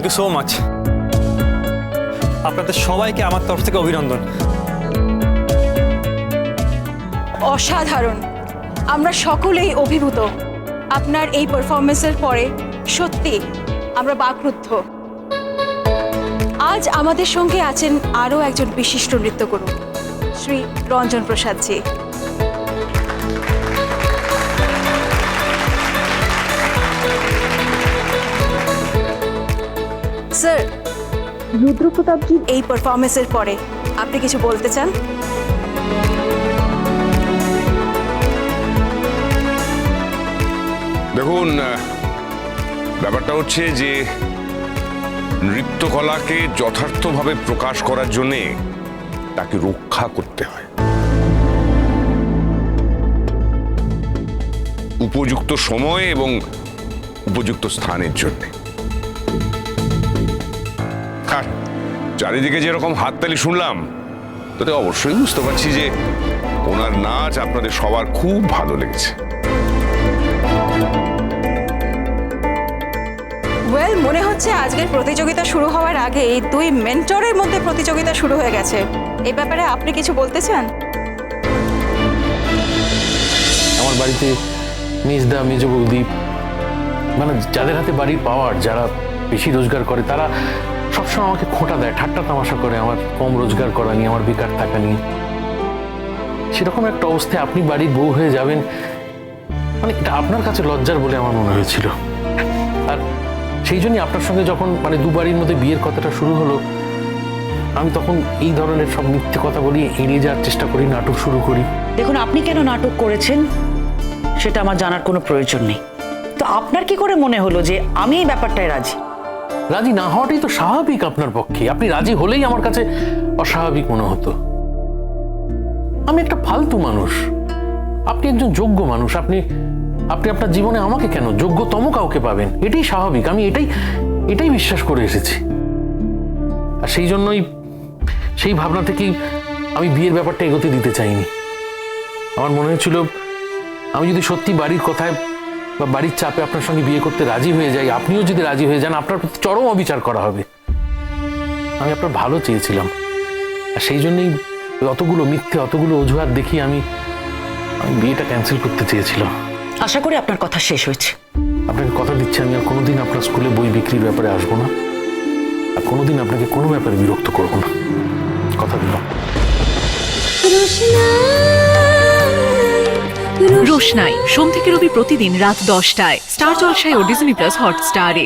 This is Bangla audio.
You so much. আপনাদের সবাইকে আমার তরফ থেকে অভিনন্দন। অসাধারণ, আমরা সকলেই অভিভূত। আপনার এই পারফরমেন্সের পরে সত্যি আমরা বাকরুদ্ধ। আজ আমাদের সঙ্গে আছেন আরও একজন বিশিষ্ট নৃত্যগুরু, শ্রী রঞ্জন প্রসাদ জি। স্যার, রুদ্রপ্রতাপ জি এই পারফরমেন্সের পরে আপনি কিছু বলতে চান? দেখুন, ব্যাপারটা হচ্ছে যে নৃত্যকলাকে যথার্থভাবে প্রকাশ করার জন্যে তাকে রক্ষা করতে হয় উপযুক্ত সময় এবং উপযুক্ত স্থানের জন্য। আর চারিদিকে যেরকম হাততালি শুনলাম তাতে অবশ্যই বুঝতে পারছি যে ওনার নাচ আপনাদের সবার খুব ভালো লেগেছে। ওয়েল, মনে হচ্ছে আজকের প্রতিযোগিতা শুরু হওয়ার আগে এই দুই মেন্টরের মধ্যে প্রতিযোগিতা শুরু হয়ে গেছে। এই ব্যাপারে আপনি কিছু বলতে চান? আমার বাড়িতে মেজদা, মেজ বৌদি, মানে যাদের হাতে বাড়ির পাওয়ার, যারা বেশি রোজগার করে, তারা সবসময় আমাকে খোঁটা দেয়, ঠাট্টা তামাশা করে আমার কম রোজগার করা নিয়ে, আমার বেকার থাকা নিয়ে। সেরকম একটা অবস্থায় আপনি বাড়ির বউ হয়ে যাবেন, মানে এটা আপনার কাছে লজ্জার বলে আমার মনে হয়েছিল। আর সেই জন্যই আপনার সঙ্গে যখন মানে দু বাড়ির মধ্যে বিয়ের কথাটা শুরু হলো, আমি তখন এই ধরনের সব মিথ্যে কথা বলি, এড়িয়ে যাওয়ার চেষ্টা করি, নাটক শুরু করি। দেখুন, আপনি কেন নাটক করেছেন সেটা আমার জানার কোনো প্রয়োজন নেই। তো আপনার কি করে মনে হলো যে আমি এই ব্যাপারটায় রাজি? রাজি না হওয়াটাই তো স্বাভাবিক আপনার পক্ষে। আপনি রাজি হলেই আমার কাছে অস্বাভাবিক মনে হতো। আমি একটা ফালতু মানুষ, আপনি একজন যোগ্য মানুষ। আপনি আপনি আপনার জীবনে আমাকে কেন যোগ্যতম কাউকে পাবেন, এটাই স্বাভাবিক। আমি এটাই বিশ্বাস করে এসেছি। আর সেই জন্যই, সেই ভাবনা থেকেই আমি বিয়ের ব্যাপারটা এগোতে দিতে চাইনি। আমার মনে হয়েছিল আমি যদি সত্যি বাড়ির কথায় বা বাড়ির চাপে আপনার সঙ্গে বিয়ে করতে রাজি হয়ে যাই, আপনিও যদি রাজি হয়ে যান, আপনার প্রতি চরম অবিচার করা হবে। আমি আপনার ভালো চেয়েছিলাম, আর সেই জন্যই অতগুলো মিথ্যে, অতগুলো অজুহাত দেখিয়ে আমি বিয়েটা ক্যান্সেল করতে চেয়েছিলাম। আশা করি আপনার কথা শেষ হয়েছে। আপনাকে কথা দিচ্ছি, আমি আর কোনোদিন আপনার স্কুলে বই বিক্রির ব্যাপারে আসবো না, আর কোনোদিন আপনাকে কোনো ব্যাপারে বিরক্ত করবো না, কথা দিলাম। রোশনাই সোম থেকে রবি প্রতিদিন রাত 10টায় স্টার জলসায় ও ডিজনি প্লাস হটস্টারে।